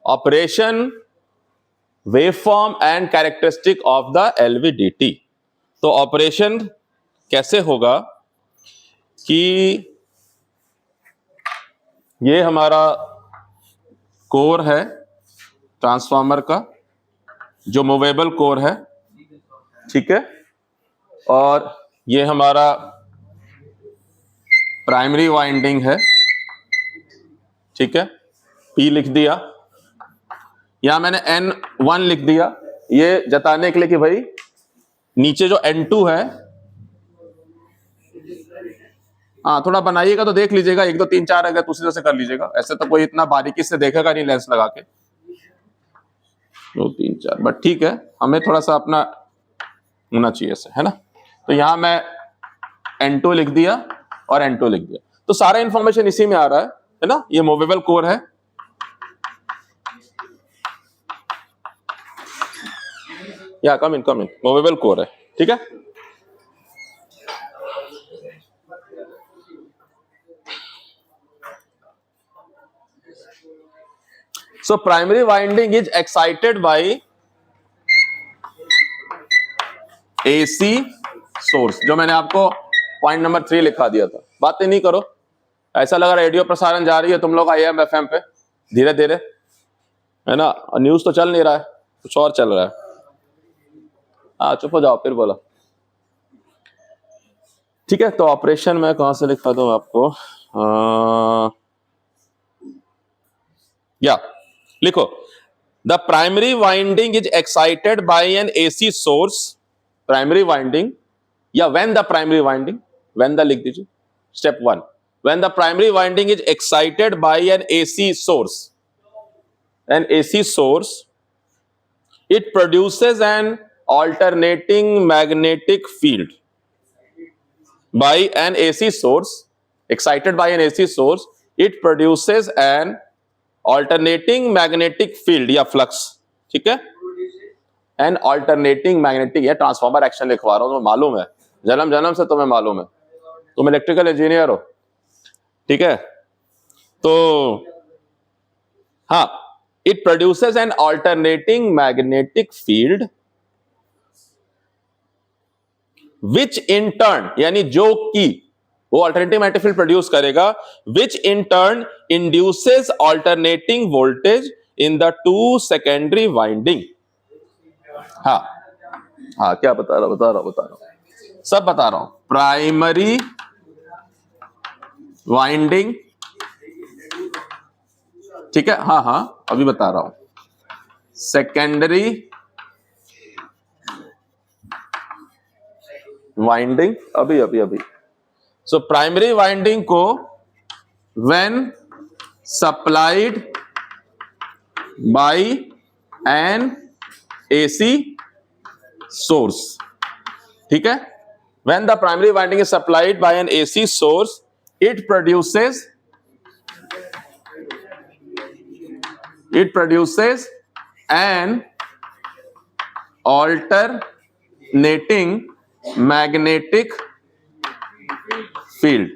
Operation, waveform and characteristic of the LVDT. तो operation कैसे होगा कि ये हमारा कोर है ट्रांसफार्मर का, जो मूवेबल कोर है, ठीक है, और ये हमारा प्राइमरी वाइंडिंग है, ठीक है, P लिख दिया, यहां मैंने N1 लिख दिया, ये जताने के लिए कि भाई नीचे जो N2 है, हाँ थोड़ा बनाइएगा तो देख लीजिएगा, 1 2 3 4 अगर दूसरी तरह से कर लीजिएगा, ऐसे तो कोई इतना बारीकी से देखेगा नहीं लेंस लगा के, 2 3 4, बट ठीक है, हमें थोड़ा सा अपना होना चाहिए ऐसे, है ना। तो यहां मैं N2 लिख दिया और N2 लिख दिया, तो सारा इंफॉर्मेशन इसी में आ रहा है ना। ये मूवेबल कोर है, या कम इन मूवेबल कोर है, ठीक है। So primary winding is excited by AC source, जो मैंने आपको पॉइंट नंबर 3 लिखा दिया था। बातें नहीं करो, ऐसा लगा रेडियो प्रसारण जा रही है तुम लोग AM FM पे धीरे धीरे, है ना, न्यूज तो चल नहीं रहा है, कुछ और चल रहा है। हाँ चुप हो जाओ, फिर बोला, ठीक है। तो ऑपरेशन में कहां से लिखा दूं आपको, या लिखो, the primary winding is excited by an AC source, primary winding, या when the primary winding, when the लिख दीजिए, step 1, when the primary winding is excited by an AC source, an AC source, it produces an alternating magnetic field. By an AC source, excited by an AC source, it produces an alternating magnetic field या flux, ठीक है। an alternating magnetic, ये transformer action लिखवा रहा हूं, तुम्हें मालूम है, जन्म जन्म से तुम्हें मालूम है, तुम इलेक्ट्रिकल इंजीनियर हो, ठीक है। तो हाँ, it produces an alternating magnetic field which in turn, यानी जो कि वो alternating magnetic field प्रोड्यूस करेगा, which in turn induces alternating voltage in the two secondary winding। हाँ हाँ, क्या बता रहा हूं, सब बता रहा हूं। प्राइमरी वाइंडिंग, ठीक है, हाँ हाँ अभी बता रहा हूं, सेकेंडरी वाइंडिंग, अभी। सो प्राइमरी वाइंडिंग को when supplied by an AC source, ठीक है, when the primary winding is supplied by an AC source, it produces an alternating magnetic field,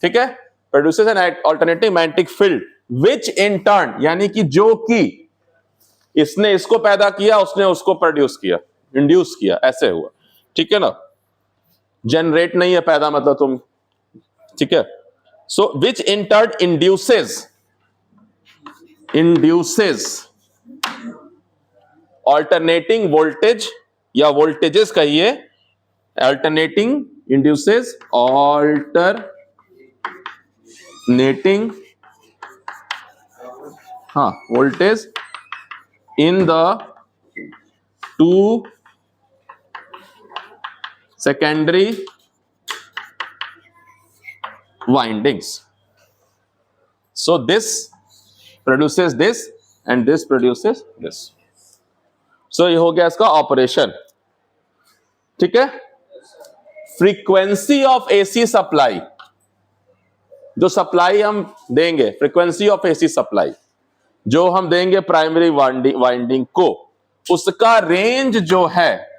ठीक है, produces an alternating magnetic field which in turn, यानी कि जो कि इसने इसको पैदा किया, उसने उसको प्रोड्यूस किया, इंड्यूस किया, ऐसे हुआ, ठीक है ना। जनरेट नहीं है, पैदा मतलब तुम, ठीक है। सो which in turn induces alternating voltage, या voltages कहिए, alternating induces alternating, हाँ, voltage in the two secondary windings. So this produces this and this produces this. So ये हो गया इसका ऑपरेशन, ठीक है। फ्रीक्वेंसी ऑफ AC सप्लाई, जो सप्लाई हम देंगे, फ्रीक्वेंसी ऑफ AC सप्लाई जो हम देंगे प्राइमरी वाइंडिंग को, उसका रेंज जो है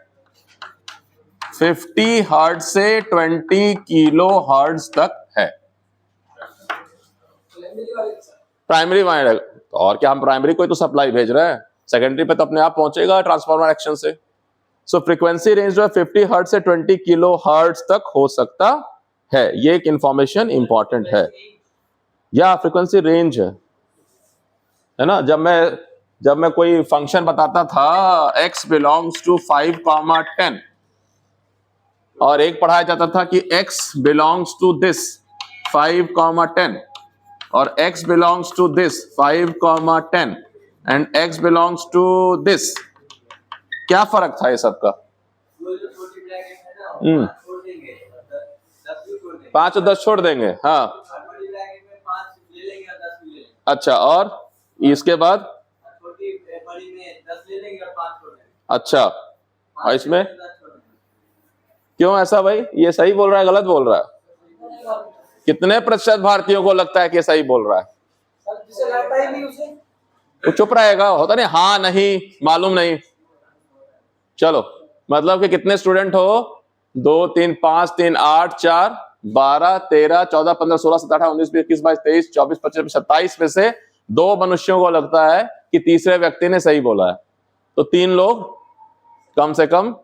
50 हर्ट्ज से 20 किलो हर्ट्ज तक है। प्राइमरी वाइंडिंग तो और क्या, हम प्राइमरी को ही तो सप्लाई भेज रहे हैं, सेकेंडरी पे तो अपने आप पहुंचेगा ट्रांसफार्मर एक्शन से। सो फ्रीक्वेंसी रेंज जो है 50 हर्ट्ज से 20 किलो हर्ट्ज तक हो सकता है, ये एक इंफॉर्मेशन इंपॉर्टेंट है। या फ्रीक्वेंसी रेंज है ना। जब मैं कोई फंक्शन बताता था x बिलोंग्स टू 5,10 और एक पढ़ाया जाता था कि x बिलोंग्स टू दिस 5,10 और x belongs to this 5,10 and x belongs to this, क्या फर्क था ये सबका? 5 और 10 छोड़ देंगे, हाँ। अच्छा, और इसके बाद अच्छा, और इसमें क्यों ऐसा भाई? ये सही बोल रहा है गलत बोल रहा है? कितने प्रतिशत भारतीयों को लगता है कि सही बोल रहा है? तो चुप रहेगा, होता नहीं हाँ नहीं मालूम नहीं। चलो, मतलब कि कितने स्टूडेंट हो? 2 3 5 3 8 4 12 13 14 15 16 17 18 19 20 21 22 23 24 25 27 में से 2 मनुष्यों को लगता है कि तीसरे व्यक्ति ने सही बोला है, तो 3 लोग कम से कम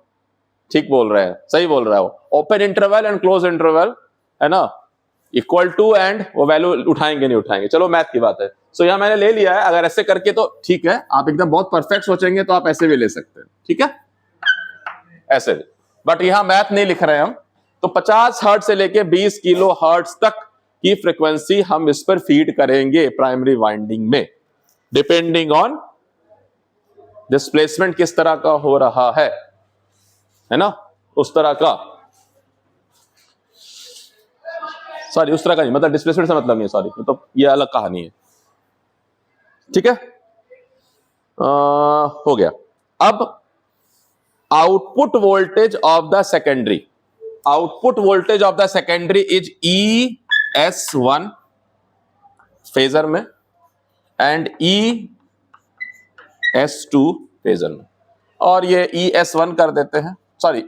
ठीक बोल रहे हैं, सही बोल रहा है वो। Open interval and close interval है ना, इक्वल टू एंड वो वैल्यू उठाएंगे नहीं उठाएंगे, चलो मैथ की बात है। सो यहां मैंने ले लिया है, अगर ऐसे करके तो ठीक है, आप एकदम बहुत परफेक्ट सोचेंगे तो आप ऐसे भी ले सकते हैं, ठीक है, ऐसे भी। बट यहां मैथ नहीं लिख रहे हैं हम, तो 50 हर्ट्ज से लेके 20 किलो हर्ट्ज तक की फ्रीक्वेंसी हम इस पर फीड करेंगे प्राइमरी वाइंडिंग में, डिपेंडिंग ऑन डिस्प्लेसमेंट किस तरह का हो रहा है ना, उस तरह का, सॉरी उस तरह का नहीं, मतलब डिस्प्लेसमेंट से मतलब नहीं है, सॉरी, मतलब ये अलग कहानी है, ठीक है। हो गया। अब output voltage of the secondary, output voltage of the secondary is ES1 phasor में एंड ES2 फेजर में, और ये ES1 कर देते हैं, सॉरी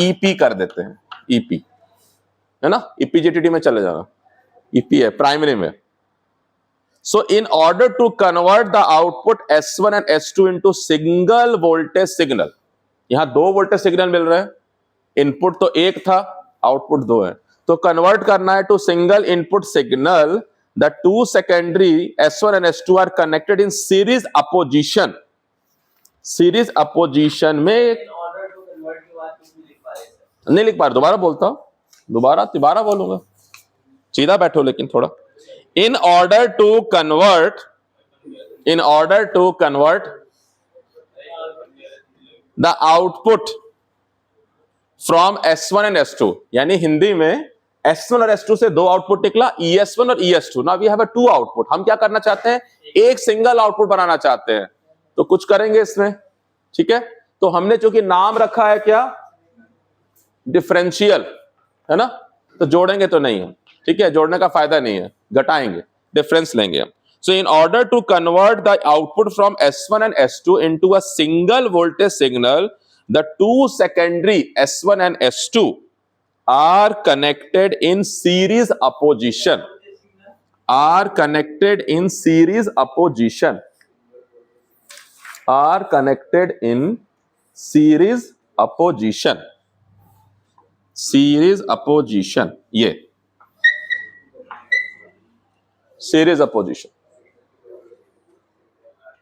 EP कर देते हैं, EP है ना, EPGTD में चले जाना, EP है प्राइमरी में। So in order to convert the output S1 and S2 into single voltage signal, यहां 2 वोल्टेज सिग्नल मिल रहे हैं, इनपुट तो एक था, आउटपुट 2 है, तो कन्वर्ट करना है to single input signal, the 2 secondary S1 and S2 are connected in series opposition, series opposition में। नहीं लिख पा रहे, दोबारा बोलता हूं, दोबारा बोलूंगा, सीधा बैठो लेकिन थोड़ा। In order to convert the output from S1 and S2, यानी हिंदी में S1 और S2 से 2 आउटपुट निकला, ES1 और ES2। Now we have a 2 output. हम क्या करना चाहते हैं? एक सिंगल आउटपुट बनाना चाहते हैं, तो कुछ करेंगे इसमें, ठीक है। तो हमने चूंकि नाम रखा है क्या, डिफरेंशियल, है ना, तो जोड़ेंगे तो नहीं है, ठीक है, जोड़ने का फायदा नहीं है, घटाएंगे, डिफरेंस लेंगे हम। So in order to convert the output from S1 and S2 into a single voltage signal, the 2 secondary S1 and S2 are connected in series opposition, are connected in series opposition, are connected in series opposition, series opposition, ये series opposition,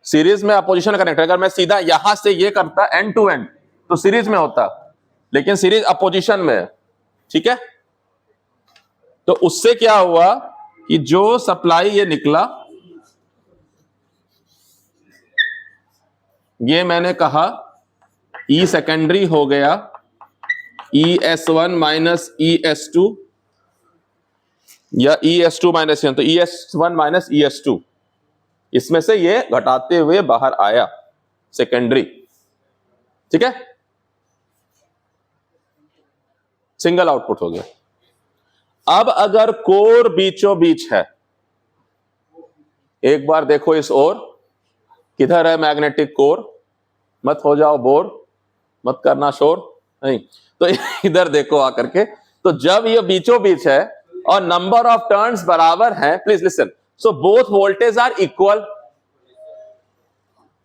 series में opposition connect. अगर मैं सीधा यहां से ये करता and to and तो सीरीज में होता, लेकिन सीरीज अपोजिशन में है, ठीक है। तो उससे क्या हुआ कि जो सप्लाई ये निकला, ये मैंने कहा E सेकेंडरी हो गया ES1 माइनस ES2 या ES2 माइनस, तो ES1 माइनस ES2, इसमें से ये घटाते हुए बाहर आया सेकेंडरी, ठीक है, सिंगल आउटपुट हो गया। अब अगर कोर बीचों बीच है, एक बार देखो इस ओर, किधर है मैग्नेटिक कोर, मत हो जाओ बोर, मत करना शोर, नहीं तो इधर देखो आकर के, तो जब ये बीचों बीच है और नंबर ऑफ टर्न्स बराबर हैं, please listen, so both voltage are equal,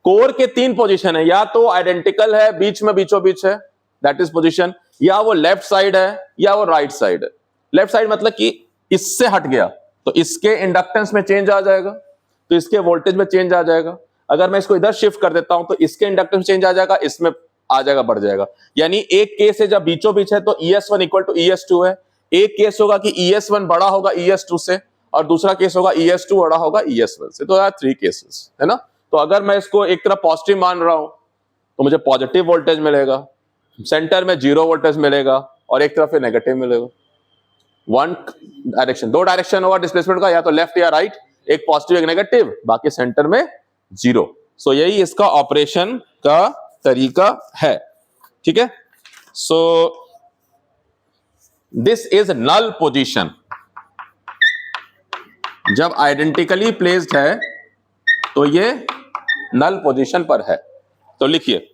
core के 3 पोजीशन है, या तो आइडेंटिकल है, बीच में बीचों बीच है, दैट इज पोजीशन, या वो लेफ्ट साइड है या वो राइट साइड है। लेफ्ट साइड मतलब कि इससे हट गया तो इसके इंडक्टेंस में चेंज आ जाएगा, तो इसके वोल्टेज में चेंज आ जाएगा। अगर मैं इसको इधर शिफ्ट कर देता हूं तो इसके इंडक्टेंस चेंज आ जाएगा, इसमें आ जाएगा, बढ़ जाएगा। यानी एक केस है जब बीचों बीच है तो ES1 इक्वल टू ES2 है। एक केस होगा कि ES1 बड़ा होगा ES2 से, और दूसरा केस होगा ES2 बड़ा होगा ES1 से। तो यार 3 केसेस है ना। तो अगर मैं इसको एक तरफ पॉजिटिव मान रहा हूं तो मुझे पॉजिटिव वोल्टेज मिलेगा, सेंटर में 0 वोल्टेज मिलेगा, और एक तरफ नेगेटिव मिलेगा। वन डायरेक्शन, 2 डायरेक्शन होगा डिस्प्लेसमेंट का, या तो लेफ्ट या राइट, एक पॉजिटिव एक नेगेटिव, बाकी सेंटर में 0। सो यही इसका ऑपरेशन का तरीका है, ठीक है। So this is null position. जब आइडेंटिकली प्लेस्ड है तो ये नल पोजीशन पर है। तो लिखिए,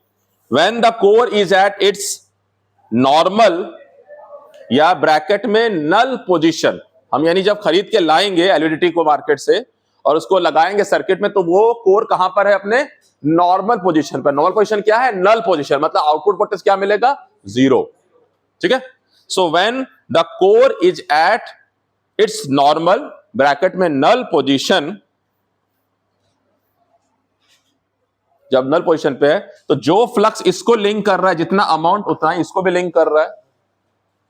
when the core is at its normal या ब्रैकेट में नल पोजीशन, हम यानी जब खरीद के लाएंगे एलवीडीटी को मार्केट से और उसको लगाएंगे सर्किट में, तो वो कोर कहां पर है? अपने नॉर्मल पोजीशन पर। नॉर्मल पोजीशन क्या है? नल पोजीशन, मतलब आउटपुट वोल्टेज क्या मिलेगा? 0, ठीक है। So when the core is at its normal bracket में नल पोजीशन, जब नल पोजीशन पे है तो जो फ्लक्स इसको लिंक कर रहा है, जितना अमाउंट उतना ही इसको भी लिंक कर रहा है,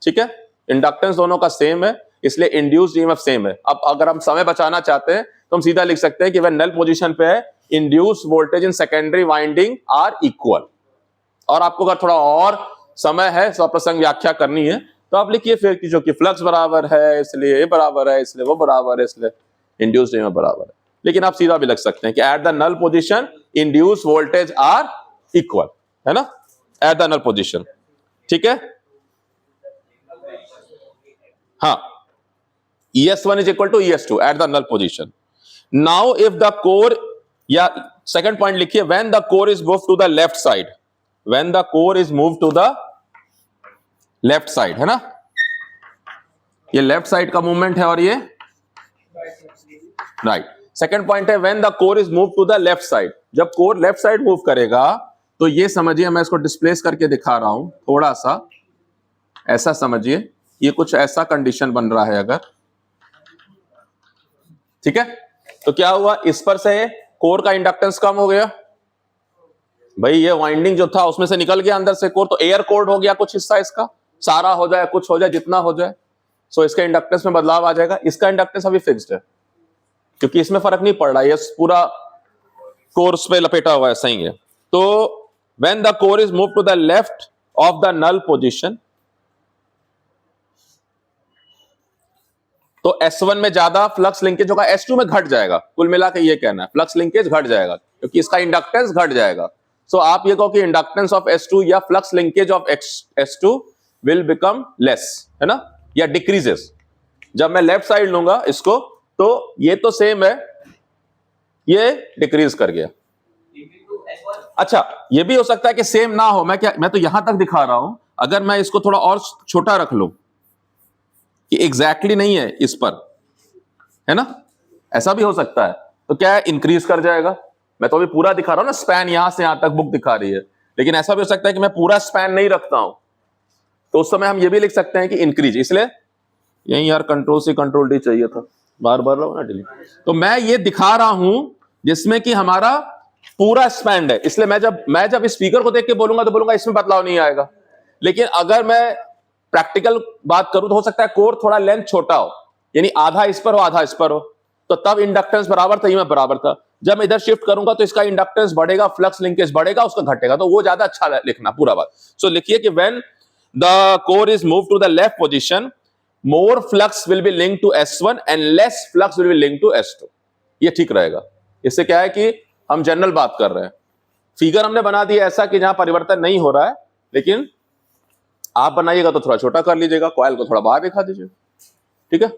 ठीक है। इंडक्टेंस दोनों का सेम है, इसलिए इंड्यूस्ड ईएमएफ सेम है। अब अगर हम समय बचाना चाहते हैं तो हम सीधा लिख सकते हैं कि वह नल पोजीशन पे है, induced voltage in secondary winding are equal. और आपको अगर थोड़ा और समय है, सप्रसंग व्याख्या करनी है, तो आप लिखिए फिर कि जो कि फ्लक्स बराबर है इसलिए ये बराबर है, इसलिए वो बराबर है, इसलिए इंड्यूस्ड ईएमएफ बराबर है। लेकिन आप सीधा भी लग सकते हैं कि at the null position induced voltage are equal, है ना, एट द नल पोजीशन, ठीक है। हाँ, ES1 is equal to ES2 at the null position. Now if the core, या सेकंड पॉइंट लिखिए, when the core is moved to the left side, when the core is moved to the left side, है ना, ये left side का movement है और ये right. Second point है when the core is moved to the left side, जब core left side move करेगा तो ये समझिए, मैं इसको डिस्प्लेस करके दिखा रहा हूं, थोड़ा सा ऐसा समझिए, ये कुछ ऐसा कंडीशन बन रहा है अगर, ठीक है। तो क्या हुआ, इस पर से कोर का इंडक्टेंस कम हो गया, भाई ये वाइंडिंग जो था उसमें से निकल गया अंदर से कोर, तो एयर कोर्ड हो गया कुछ हिस्सा इसका, सारा हो जाए कुछ हो जाए जितना हो जाए, सो इसके इंडक्टेंस में बदलाव आ जाएगा। इसका इंडक्टेंस अभी फिक्स्ड है क्योंकि इसमें फर्क नहीं पड़ रहा है, ये पूरा कोर्स पे लपेटा हुआ है, सही है। तो when the core is move to the left of the null position, तो S1 में ज्यादा फ्लक्स लिंकेज होगा, S2 में घट जाएगा। कुल मिला के ये कहना है, फ्लक्स लिंकेज घट जाएगा क्योंकि इसका इंडक्टेंस घट जाएगा। सो आप ये कहो कि इंडक्टेंस ऑफ S2 या flux linkage of S2 will become less, है ना, या डिक्रीजेस। जब मैं लेफ्ट साइड लूंगा इसको तो ये तो सेम है, ये डिक्रीज कर गया। अच्छा, ये भी हो सकता है कि सेम ना हो, मैं तो यहां तक दिखा रहा हूं, अगर मैं इसको थोड़ा और छोटा रख लूं कि एग्जैक्टली नहीं है इस पर, है ना, ऐसा भी हो सकता है, तो क्या है, इंक्रीज कर जाएगा। मैं तो अभी पूरा दिखा रहा हूं ना, स्पैन यहां से यहां तक बुक दिखा रही है, लेकिन ऐसा भी हो सकता है कि मैं पूरा स्पैन नहीं रखता हूं, तो उस समय हम ये भी लिख सकते हैं कि इंक्रीज। इसलिए यही यार कंट्रोल C कंट्रोल D चाहिए था, बार बार रहो ना डिलीट। तो मैं ये दिखा रहा हूं जिसमें कि हमारा पूरा स्पैन है, इसलिए मैं जब स्पीकर को देख के बोलूंगा तो बोलूंगा इसमें बदलाव नहीं आएगा। लेकिन अगर मैं प्रैक्टिकल बात करूं तो हो सकता है कोर थोड़ा लेंथ छोटा हो, यानी आधा इस पर हो आधा इस पर हो, तो तब इंडक्टेंस बराबर था, ये में बराबर था। जब मैं इधर शिफ्ट करूंगा तो इसका इंडक्टेंस बढ़ेगा, फ्लक्स लिंकेज बढ़ेगा, उसका घटेगा, तो वो ज्यादा अच्छा लिखना पूरा बात। सो लिखिए कि when the core is move to the left position, more flux will be linked to S1 and less flux will be linked to S2। ये ठीक रहेगा। इससे क्या है कि हम जनरल बात कर रहे हैं, फिगर हमने बना दिया ऐसा कि जहां परिवर्तन नहीं हो रहा है, लेकिन आप बनाइएगा तो थोड़ा छोटा कर लीजिएगा, कॉइल को थोड़ा बाहर दिखा दीजिए, ठीक है।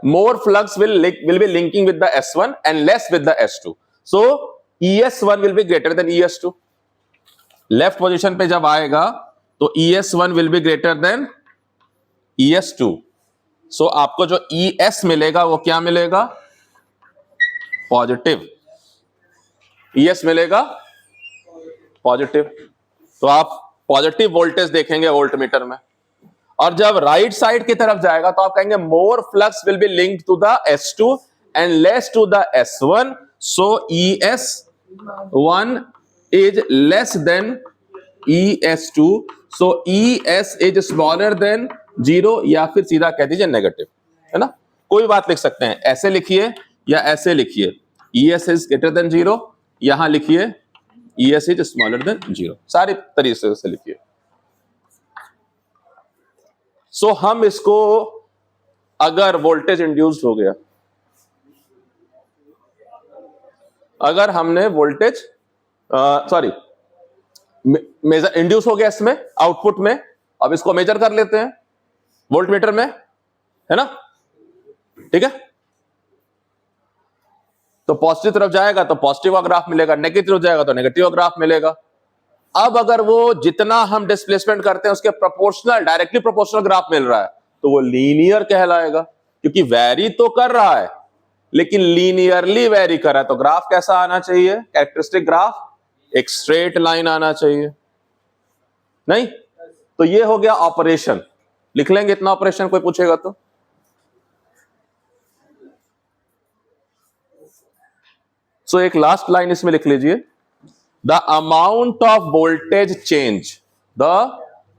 More flux will be linking with the S1 and less with the S2, so ES1 will be greater than ES2। Left position पे जब आएगा तो ES1 will be greater than ES2, so आपको जो ES मिलेगा वो क्या मिलेगा? पॉजिटिव। ES मिलेगा पॉजिटिव, तो आप पॉजिटिव वोल्टेज देखेंगे वोल्टमीटर में। और जब राइट साइड की तरफ जाएगा तो आप कहेंगे more flux will be linked to the S2 and less to the S1, so ES1 is less than ES2, so ES is smaller than 0, या फिर सीधा कह दीजिए नेगेटिव, है ना। कोई बात लिख सकते हैं, ऐसे लिखिए या ऐसे लिखिए, ES इज ग्रेटर देन 0, यहां लिखिए ES इज स्मॉलर देन 0, सारे तरीके से लिखिए। सो हम इसको, अगर वोल्टेज इंड्यूस्ड हो गया, अगर हमने वोल्टेज सॉरी मेजर इंड्यूस हो गया इसमें आउटपुट में, अब इसको मेजर कर लेते हैं वोल्टमीटर में, है ना, ठीक है। तो पॉजिटिव तरफ जाएगा तो पॉजिटिव का ग्राफ मिलेगा, नेगेटिव तरफ जाएगा तो नेगेटिव का ग्राफ मिलेगा। अब अगर वो जितना हम डिस्प्लेसमेंट करते हैं उसके प्रोपोर्शनल, डायरेक्टली प्रोपोर्शनल ग्राफ मिल रहा है तो वो लीनियर कहलाएगा, क्योंकि वैरी तो कर रहा है लेकिन लीनियरली वैरी कर रहा है। तो ग्राफ कैसा आना चाहिए, कैरेक्टरिस्टिक ग्राफ एक स्ट्रेट लाइन आना चाहिए, नहीं? तो ये हो गया ऑपरेशन, लिख लेंगे इतना ऑपरेशन, कोई पूछेगा तो। सो एक लास्ट लाइन इसमें लिख लीजिए, the amount of voltage change, the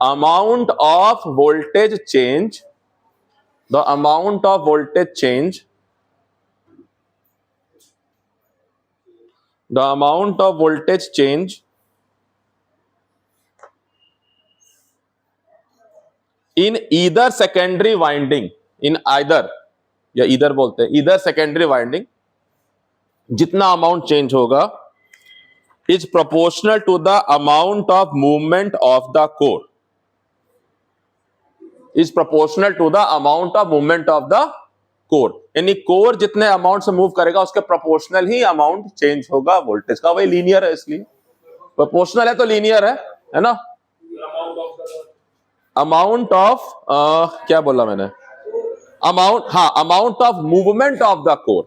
amount of voltage change, the amount of voltage change, the amount of voltage change in either secondary winding, in either, या either बोलते हैं, either secondary winding, जितना amount change होगा is proportional to the amount of movement of the core, is proportional to the amount of movement of the core, यानी core जितने amount से move करेगा उसके प्रोपोर्शनल ही अमाउंट चेंज होगा voltage का। वही लीनियर है, इसलिए प्रोपोर्शनल है तो लीनियर है ना। अमाउंट ऑफ क्या बोला मैंने, अमाउंट, हाँ, amount of movement of the core,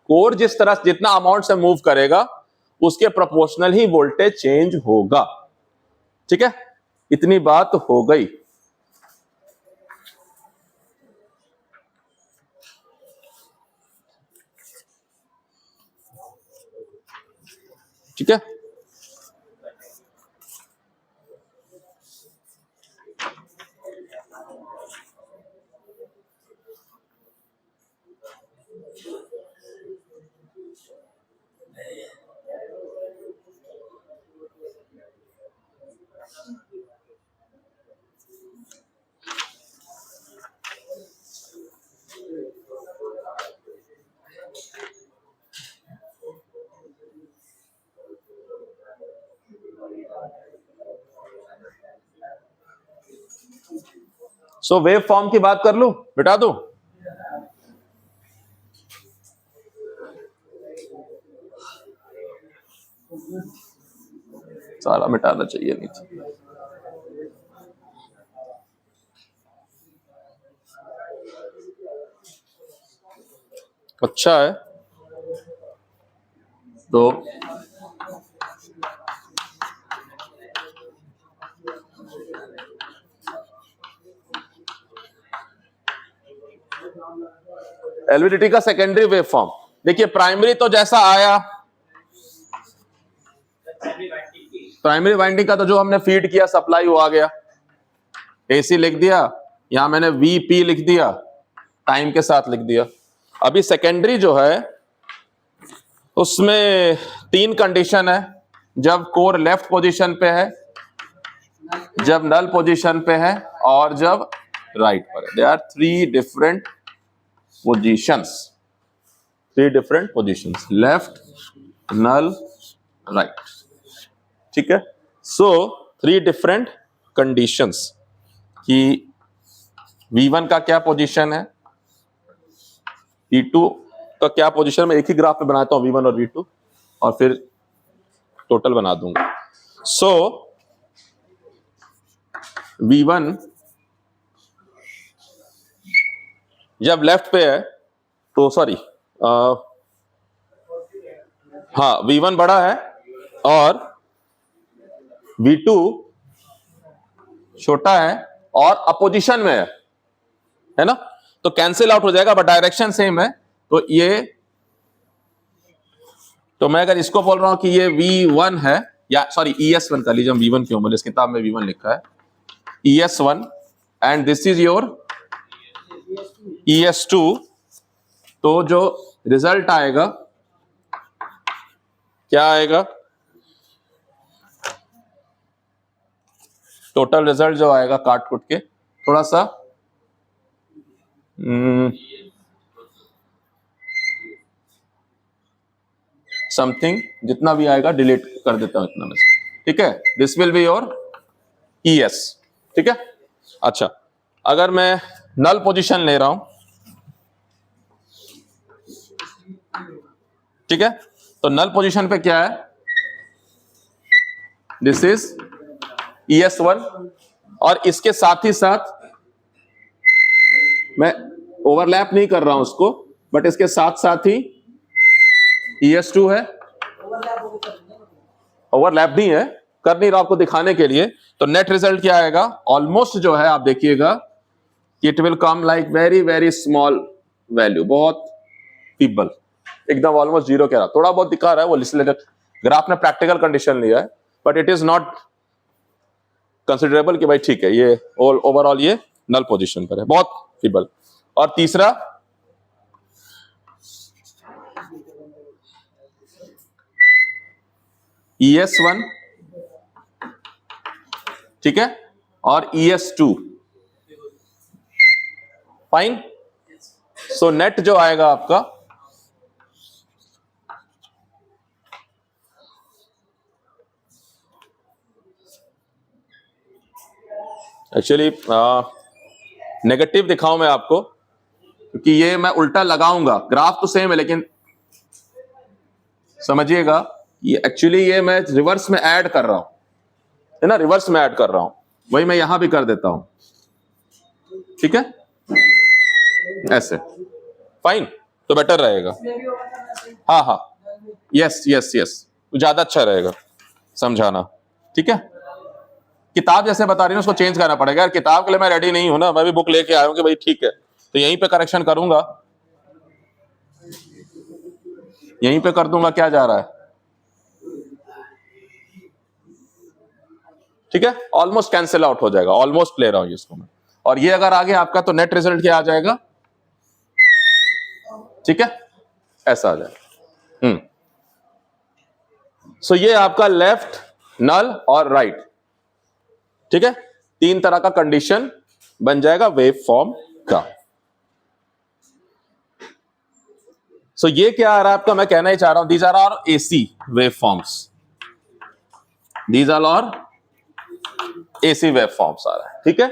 core जिस तरह जितना अमाउंट से मूव करेगा उसके प्रोपोर्शनल ही वोल्टेज चेंज होगा, ठीक है। इतनी बात हो गई। ठीक है, सो वेव फॉर्म की बात कर लूं, मिटा दूं? सारा मिटाना चाहिए नहीं था। अच्छा है, तो एलवीडीटी का सेकेंडरी वेव फॉर्म देखिए, प्राइमरी तो जैसा आया, प्राइमरी वाइंडिंग का तो जो हमने फीड किया सप्लाई वो आ गया, एसी लिख दिया, यहां मैंने वीपी लिख दिया, टाइम के साथ लिख दिया। अभी सेकेंडरी जो है उसमें 3 कंडीशन है, जब कोर लेफ्ट पोजीशन पे है, जब नल पोजीशन पे है और जब राइट पर है। They are 3 different positions, 3 different positions, left, null, right, ठीक है। सो 3 डिफरेंट कंडीशंस कि V1 का क्या पोजीशन है, V2 का क्या पोजीशन, मैं एक ही ग्राफ पे बनाता हूं V1 और V2 और फिर टोटल बना दूंगा। सो V1 जब लेफ्ट पे है तो सॉरी हाँ V1 बड़ा है और V2 छोटा है और अपोजिशन में है ना, तो कैंसिल आउट हो जाएगा, बट डायरेक्शन सेम है। तो ये, तो मैं अगर इसको बोल रहा हूं कि ये V1 है, या सॉरी ES1 कर लीजिए, हम V1 क्यों बोले, इस किताब में V1 लिखा है, ES1 and this is your ES2, तो जो रिजल्ट आएगा क्या आएगा, टोटल रिजल्ट जो आएगा काट कुट के थोड़ा सा समथिंग, जितना भी आएगा डिलीट कर देता हूं इतना में से, ठीक है। This will be your ES, ठीक है। अच्छा, अगर मैं नल पोजीशन ले रहा हूं, ठीक है, तो नल पोजीशन पे क्या है, दिस इज ES1 और इसके साथ ही साथ मैं ओवरलैप नहीं कर रहा हूं उसको, बट इसके साथ साथ ही ES2 है, ओवरलैप नहीं है, कर नहीं रहा आपको दिखाने के लिए। तो नेट रिजल्ट क्या आएगा, ऑलमोस्ट जो है आप देखिएगा, it will come like very very small value, बहुत फीबल, एकदम ऑलमोस्ट जीरो कह रहा, थोड़ा बहुत दिखा रहा है वो ग्राफ ने प्रैक्टिकल कंडीशन लिया है, but it is not considerable कि भाई ठीक है ये ओवरऑल ये नल पोजीशन पर है, बहुत फीबल। और तीसरा ES1, ठीक है, और ES2, फाइन। सो नेट जो आएगा आपका, एक्चुअली नेगेटिव दिखाऊं मैं आपको, क्योंकि ये मैं उल्टा लगाऊंगा, ग्राफ तो सेम है लेकिन समझिएगा ये एक्चुअली ये मैं रिवर्स में ऐड कर रहा हूं, है ना, रिवर्स में ऐड कर रहा हूं, वही मैं यहां भी कर देता हूं, ठीक है, ऐसे, फाइन, तो बेटर रहेगा। हाँ हाँ, यस यस यस, ज्यादा अच्छा रहेगा समझाना, ठीक है। किताब जैसे बता रही हूँ उसको चेंज करना पड़ेगा यार, किताब के लिए मैं रेडी नहीं हूं ना, मैं भी बुक लेके आया हूं कि भाई ठीक है, तो यहीं पे करेक्शन करूंगा, यहीं पे कर दूंगा, क्या जा रहा है, ठीक है, ऑलमोस्ट कैंसिल आउट हो जाएगा, ऑलमोस्ट ले रहा हूं इसको मैं, और ये अगर आगे आपका तो नेट रिजल्ट क्या आ जाएगा, ठीक है, ऐसा आ जाएगा। सो ये आपका लेफ्ट, नल और राइट, ठीक है, तीन तरह का कंडीशन बन जाएगा वेव फॉर्म का। सो ये क्या आ रहा है आपका, मैं कहना ही चाह रहा हूं, these are are AC wave forms, these are our AC wave forms आ रहा है, ठीक है।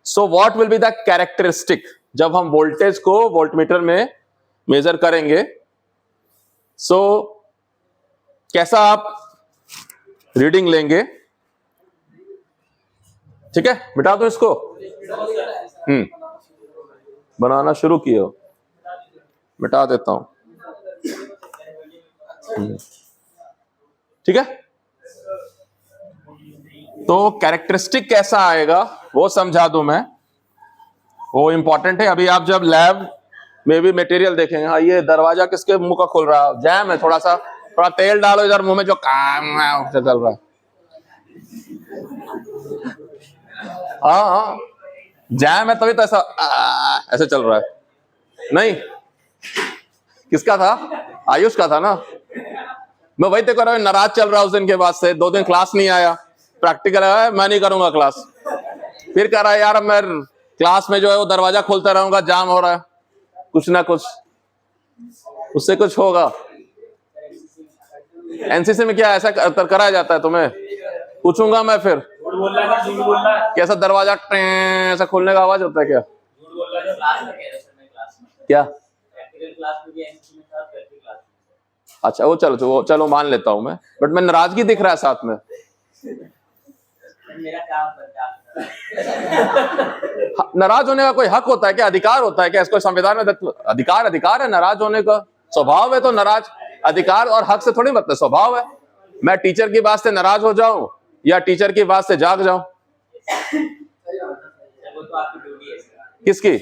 So what will be the characteristic, जब हम वोल्टेज को वोल्टमीटर में मेजर करेंगे, सो कैसा आप रीडिंग लेंगे, ठीक है, मिटा दो इसको, बनाना शुरू किए हो, मिटा देता हूं, ठीक है। तो कैरेक्टरिस्टिक कैसा आएगा वो समझा दूं मैं, वो इंपॉर्टेंट है। अभी आप जब लैब में भी मटेरियल देखेंगे, हाँ ये दरवाजा किसके मुंह का खुल रहा है, जैम है, थोड़ा तेल डालो इधर मुंह में, जो काम है उससे चल रहा है, हाँ जैम है तभी तो ऐसा ऐसे चल रहा है, नहीं किसका था, आयुष का था ना, मैं वही तो कर रहा हूं, नाराज चल रहा है उस दिन के बाद से, 2 दिन क्लास नहीं आया, प्रैक्टिकल है, मैं नहीं करूंगा क्लास, फिर कह रहा है यार मैं क्लास में जो है वो दरवाजा खोलता रहूंगा, जाम हो रहा है, कुछ ना कुछ उससे कुछ होगा। एनसीसी में क्या ऐसा कराया जाता है तुम्हें, पूछूंगा मैं फिर, कैसा दरवाजा ऐसा खोलने का आवाज होता है क्या, क्या, अच्छा वो चलो मान लेता हूं मैं, बट मैं नाराजगी दिख रहा है साथ में, नाराज होने का कोई हक होता है क्या, अधिकार होता है क्या, इसको संविधान में अधिकार है नाराज होने का, स्वभाव है तो नाराज, अधिकार और हक से थोड़ी मतलब स्वभाव है। मैं टीचर की बात से नाराज हो जाऊं या टीचर की बात से जाग जाऊं? किसकी?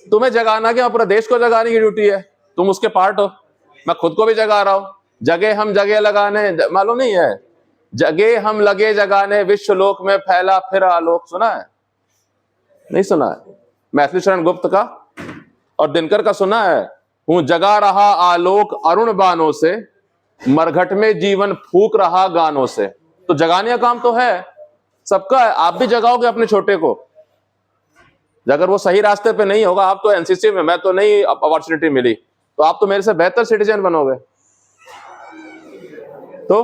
तुम्हें जगाना क्या, पूरा देश को जगाने की ड्यूटी है, तुम उसके पार्ट हो। मैं खुद को भी जगा रहा हूं। जगे हम जगे लगाने, मालूम नहीं है? जगे हम लगे जगाने, विश्व लोक में फैला फिर आलोक। सुना है? नहीं सुना है? मैथिली शरण गुप्त का और दिनकर का सुना है? हूं जगा रहा आलोक अरुण बानों से, मरघट में जीवन फूक रहा गानों से। तो जगाने का काम तो है सबका है। आप भी जगाओगे अपने छोटे को। अगर वो सही रास्ते पे नहीं होगा, आप तो एनसीसी में, मैं तो नहीं अपॉर्चुनिटी मिली, तो आप तो मेरे से बेहतर सिटीजन बनोगे। तो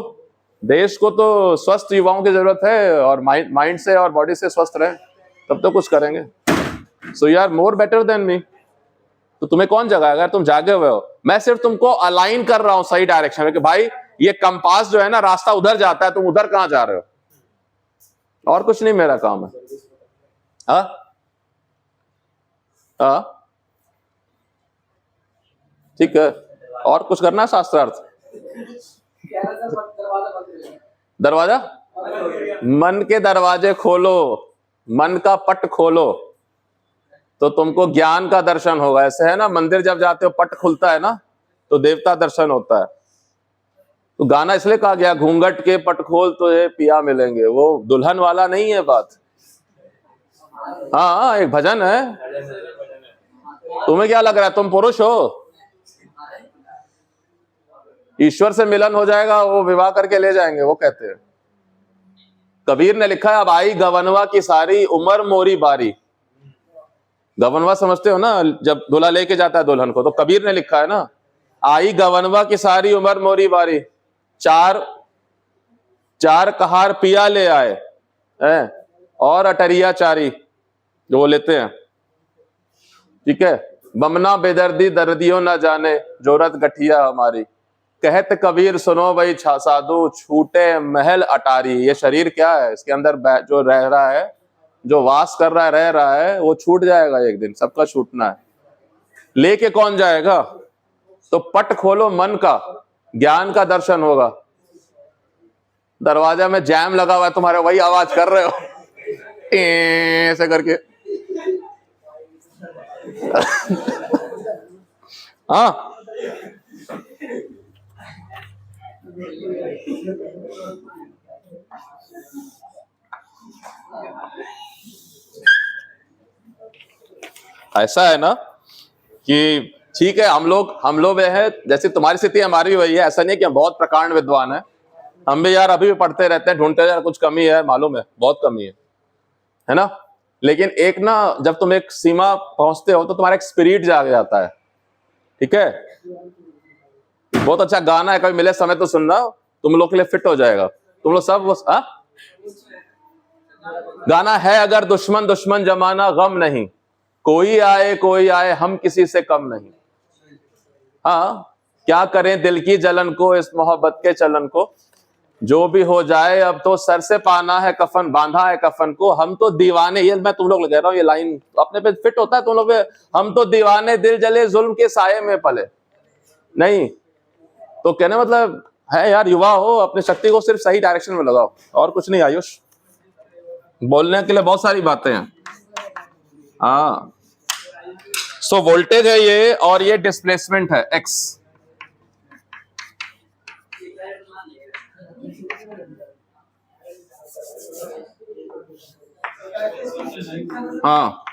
देश को तो स्वस्थ युवाओं की जरूरत है, और माइंड से और बॉडी से स्वस्थ रहे तब तो कुछ करेंगे। So you are more better than me. तो तुम्हें कौन जगाएगा? अगर तुम जागे हुए हो, मैं सिर्फ तुमको अलाइन कर रहा हूं सही डायरेक्शन में कि भाई ये कंपास जो है ना, रास्ता उधर जाता है, तुम उधर कहां जा रहे हो। और कुछ नहीं मेरा काम है। ठीक है, और कुछ करना है शास्त्रार्थ? दरवाजा, मन के दरवाजे खोलो, मन का पट खोलो, तो तुमको ज्ञान का दर्शन होगा। ऐसे है ना, मंदिर जब जाते हो पट खुलता है ना, तो देवता दर्शन होता है। तो गाना इसलिए कहा गया, घूंघट के पट खोल तो ये पिया मिलेंगे। वो दुल्हन वाला नहीं है बात। हाँ, एक भजन है। तुम्हें क्या लग रहा है तुम पुरुष हो? ईश्वर से मिलन हो जाएगा, वो विवाह करके ले जाएंगे, वो कहते हैं। कबीर ने लिखा है, अब आई गवनवा की सारी उम्र मोरी बारी। गवनवा समझते हो ना, जब दूल्हा लेके जाता है दुल्हन को, तो कबीर ने लिखा है ना, आई गवनवा की सारी उम्र मोरी बारी, चार चार कहार पिया ले आए हैं, और अटरिया चारी, जो वो लेते हैं। ठीक है, बमना बेदर्दी दर्दियों न जाने, जोरत गठिया हमारी। कहत कबीर सुनो भाई साधु, छूटे महल अटारी। ये शरीर क्या है? इसके अंदर जो रह रहा है, जो वास कर रहा है, रह रहा है, वो छूट जाएगा एक दिन, सबका छूटना है। लेके कौन जाएगा? तो पट खोलो मन का, ज्ञान का दर्शन होगा। दरवाजा में जैम लगा हुआ है तुम्हारे, वही आवाज कर रहे हो ऐसे करके। हाँ, ऐसा है ना कि ठीक है, हम लोग है, जैसे तुम्हारी स्थिति हमारी भी वही है। ऐसा नहीं कि हम बहुत प्रकांड विद्वान है, हम भी यार अभी भी पढ़ते रहते हैं, ढूंढते यार कुछ कमी है, मालूम है बहुत कमी है ना। लेकिन एक ना, जब तुम एक सीमा पहुंचते हो तो तुम्हारा एक स्पिरिट जाग जाता है। ठीक है, बहुत अच्छा गाना है, कभी मिले समय तो सुनना, तुम लोग के लिए फिट हो जाएगा। तुम लोग सब गाना है, अगर दुश्मन दुश्मन जमाना गम नहीं, कोई आए हम किसी से कम नहीं। हाँ, क्या करें दिल की जलन को, इस मोहब्बत के चलन को, जो भी हो जाए अब तो सर से पाना है कफन, बांधा है कफन को, हम तो दीवाने। ये मैं तुम लोग कह रहा हूँ, ये लाइन अपने पे फिट होता है तुम लोग पे। हम तो दीवाने दिल जले जुल्म के साये में पले। नहीं तो कहने मतलब है यार, युवा हो, अपनी शक्ति को सिर्फ सही डायरेक्शन में लगाओ, और कुछ नहीं। आयुष, बोलने के लिए बहुत सारी बातें हैं। हाँ, सो वोल्टेज है ये, और ये डिस्प्लेसमेंट है एक्स। हाँ,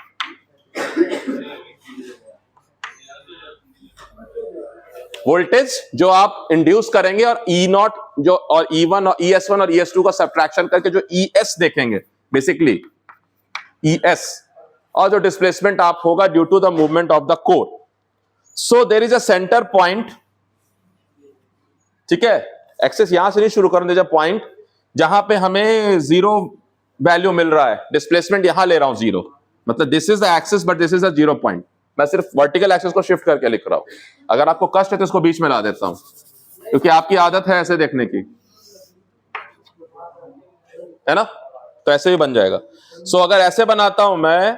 वोल्टेज जो आप इंड्यूस करेंगे, और ई नॉट जो, और E1 और ES1 और ES2 का सब्ट्रैक्शन करके जो ES देखेंगे, बेसिकली ES, और जो डिस्प्लेसमेंट आप होगा due to the movement of the core. So there is a centre point. ठीक है, एक्सेस यहां से नहीं शुरू करने दीजिए, पॉइंट जहां पे हमें जीरो वैल्यू मिल रहा है, डिस्प्लेसमेंट यहां ले रहा हूं जीरो, मतलब this is the axis but this is the zero point. मैं सिर्फ वर्टिकल एक्सेस को शिफ्ट करके लिख रहा हूं। अगर आपको कष्ट है तो इसको बीच में ला देता हूं, क्योंकि आपकी आदत है ऐसे देखने की, है ना, तो ऐसे ही बन जाएगा। सो अगर ऐसे बनाता हूं मैं,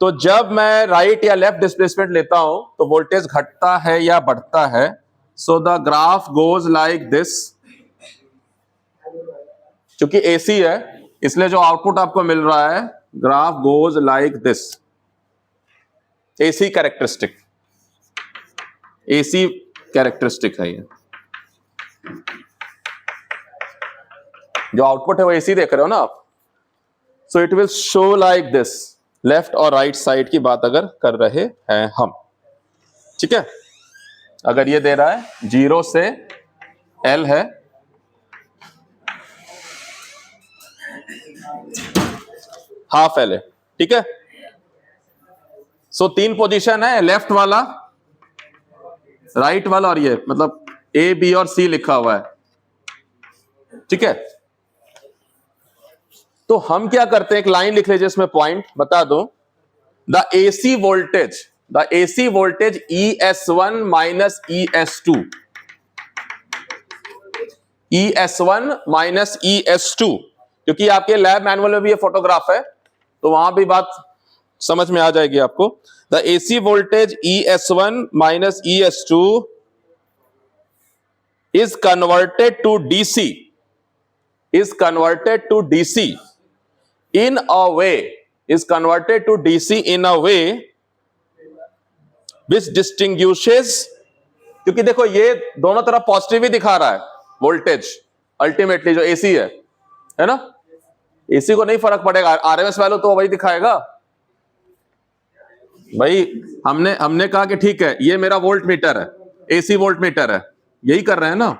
तो जब मैं राइट या लेफ्ट डिस्प्लेसमेंट लेता हूं तो वोल्टेज घटता है या बढ़ता है? So the graph goes like this. क्योंकि एसी है इसलिए जो आउटपुट आपको मिल रहा है, graph goes like this. AC characteristic, AC characteristic है ये। जो आउटपुट है वो एसी देख रहे हो ना आप। So it will show like this, left और राइट साइड की बात अगर कर रहे हैं हम, ठीक है। अगर ये दे रहा है 0 से L है, हाफ L है, ठीक है। सो 3 पोजीशन है, लेफ्ट वाला, राइट वाला और ये, मतलब A B और C लिखा हुआ है, ठीक है। तो हम क्या करते हैं, एक लाइन लिख लीजिए, इसमें पॉइंट बता दो। The AC voltage ES1 minus ES2, ES1 minus ES2, क्योंकि आपके लैब मैनुअल में भी ये फोटोग्राफ है तो वहां भी बात समझ में आ जाएगी आपको। The AC voltage ES1 minus ES2 is converted to DC in a way which distinguishes, क्योंकि देखो ये दोनों तरफ पॉजिटिव ही दिखा रहा है वोल्टेज अल्टीमेटली, जो एसी है ना। एसी को नहीं फर्क पड़ेगा, आरएमएस वैल्यू तो वही दिखाएगा भाई। हमने कहा कि ठीक है ये मेरा वोल्ट मीटर है, एसी वोल्ट मीटर है, यही कर रहे हैं ना।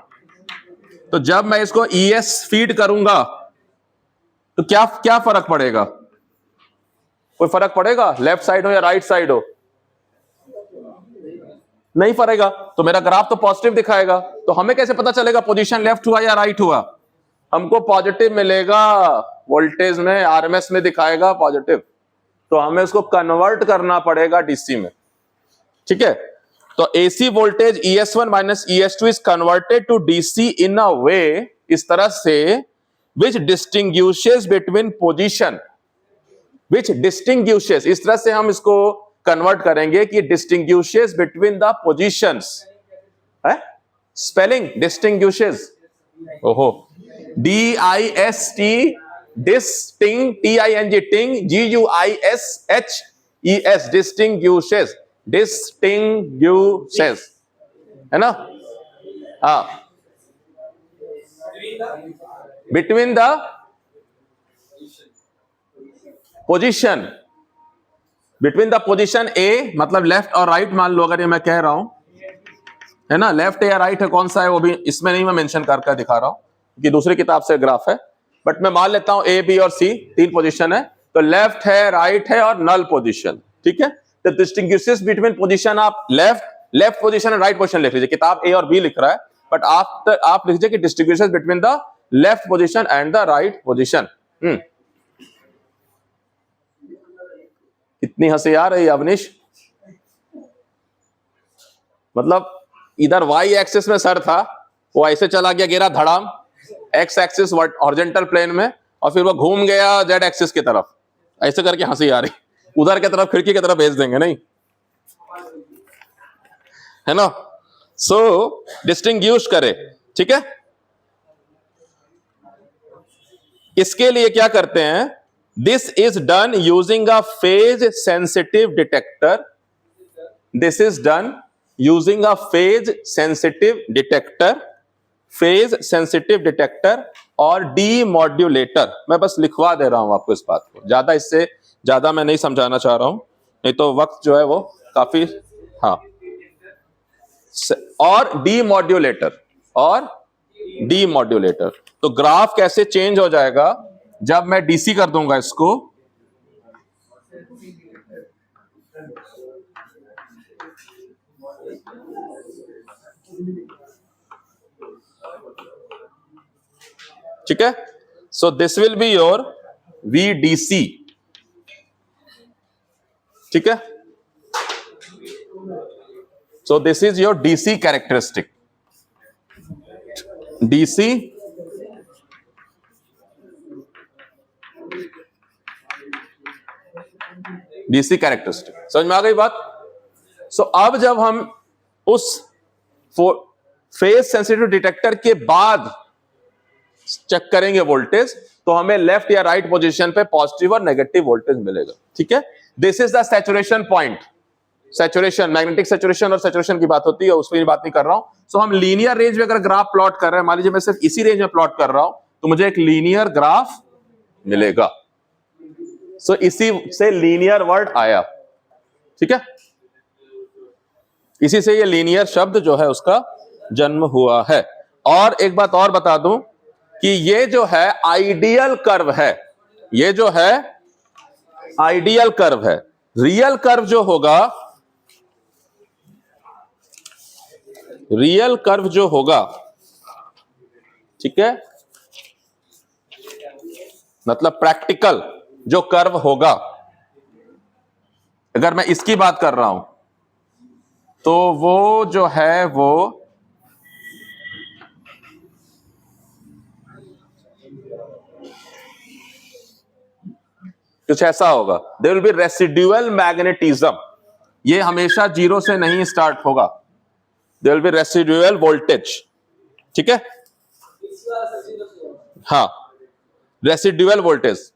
तो जब मैं इसको ES फीड करूंगा तो क्या फर्क पड़ेगा? कोई फर्क पड़ेगा? लेफ्ट साइड हो या राइट साइड हो? नहीं पड़ेगा। तो मेरा ग्राफ तो पॉजिटिव दिखाएगा। तो हमें कैसे पता चलेगा पोजीशन लेफ्ट हुआ या राइट हुआ? हमको पॉजिटिव मिलेगा वोल्टेज में, आरएमएस में दिखाएगा पॉजिटिव, तो हमें उसको कन्वर्ट करना पड़ेगा डीसी में, ठीक है। तो AC voltage ES1 minus ES2 is converted to DC in a way, इस तरह से, विच डिस्टिंग्विशेस बिटवीन पोजीशन, इस तरह से हम इसको कन्वर्ट करेंगे कि डिस्टिंग्विशेस बिटवीन द पोजीशंस है। स्पेलिंग डिस्टिंग्विशेस, ओहो, DIST डिस्टिंग, TING टिंग, GUISHES डिस्टिंग्विशेस है ना। हाँ, बिटवीन द पोजीशन, ए मतलब लेफ्ट और राइट, मान लो अगर ये मैं कह रहा हूं है ना, लेफ्ट या राइट है, कौन सा है वो भी इसमें नहीं मैं मेंशन करके दिखा रहा हूं कि दूसरी किताब से ग्राफ है, बट मैं मान लेता हूं A B और C 3 पोजीशन है, तो लेफ्ट है, राइट है और नल पोजीशन, ठीक है। तो डिस्टिंग्विशेस बिटवीन पोजीशन, आप left position and right position लिख लीजिए, किताब A और B लिख रहा है, बट आप लिख लीजिए कि distinguishes between the left position and the right position. इतनी हंसी आ रही है अवनीश? मतलब इधर वाई एक्सिस में सर था, वो ऐसे चला गया, गिरा धड़ाम, एक्स एक्सिस हॉरिजॉन्टल प्लेन में, और फिर वो घूम गया जेड एक्सिस की तरफ, ऐसे करके हंसी आ रही। उधर की तरफ, खिड़की की तरफ भेज देंगे, नहीं है ना। सो डिस्टिंग्विश करे, ठीक है। इसके लिए क्या करते हैं, this is done using a phase sensitive detector, this is done using a phase sensitive detector और डीमॉड्यूलेटर। मैं बस लिखवा दे रहा हूं आपको इस बात को, ज्यादा इससे ज्यादा मैं नहीं समझाना चाह रहा हूं, नहीं तो वक्त जो है वो काफी, हाँ। और डीमॉड्यूलेटर, तो ग्राफ कैसे चेंज हो जाएगा जब मैं डीसी कर दूंगा इसको, ठीक है। So this will be your VDC, ठीक है। So this is your DC characteristic, DC DC characteristic. समझ में आ गई बात? सो अब जब हम उस फेज सेंसिटिव डिटेक्टर के बाद चेक करेंगे वोल्टेज, तो हमें लेफ्ट या राइट पोजीशन पे पॉजिटिव और नेगेटिव वोल्टेज मिलेगा। ठीक है, this is the saturation point. Saturation, magnetic saturation और सैचुरेशन की बात होती है, उस पर बात नहीं कर रहा हूं। सो हम लीनियर रेंज में अगर ग्राफ प्लॉट कर रहे हैं, मान लीजिए मैं सिर्फ इसी रेंज में प्लॉट कर रहा हूं, तो मुझे एक लीनियर ग्राफ मिलेगा। सो इसी से लीनियर वर्ड आया। ठीक है, इसी से ये लीनियर शब्द जो है उसका जन्म हुआ है। और एक बात और बता दूं कि ये जो है आइडियल कर्व है, ये जो है आइडियल कर्व है। रियल कर्व जो होगा, रियल कर्व जो होगा, ठीक है, मतलब प्रैक्टिकल जो कर्व होगा, अगर मैं इसकी बात कर रहा हूं तो वो जो है वो कुछ ऐसा होगा। There will be residual magnetism, ये हमेशा जीरो से नहीं स्टार्ट होगा। There will be residual voltage. ठीक है, हाँ, रेसिड्यूअल वोल्टेज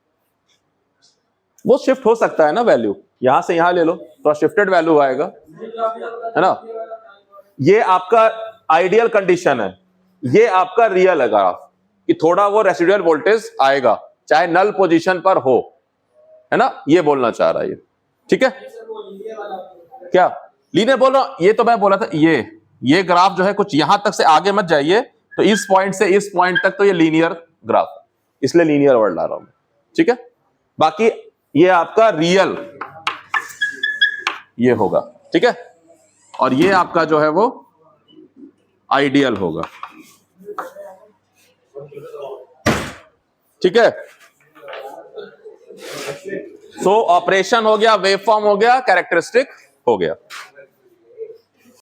वो शिफ्ट हो सकता है ना, वैल्यू यहां से यहां ले लो तो शिफ्टेड वैल्यू आएगा, है ना। ये आपका आइडियल कंडीशन है, ये आपका रियल है ग्राफ कि थोड़ा वो रेसिड्यूअल वोल्टेज आएगा चाहे नल पोजीशन पर हो, है ना, ये बोलना चाह रहा है ये। ठीक है, क्या लीनियर बोल रहा हूं, ये तो मैं बोला था, ये ग्राफ जो है कुछ यहां तक से आगे मत जाइए, तो इस पॉइंट से इस पॉइंट तक तो ये लीनियर ग्राफ है, इसलिए लीनियर वर्ड ला रहा हूं। ठीक है, बाकी ये आपका रियल ये होगा। ठीक है, और ये आपका जो है वो आइडियल होगा। ठीक है, सो ऑपरेशन हो गया, वेवफॉर्म हो गया, कैरेक्टरिस्टिक हो गया।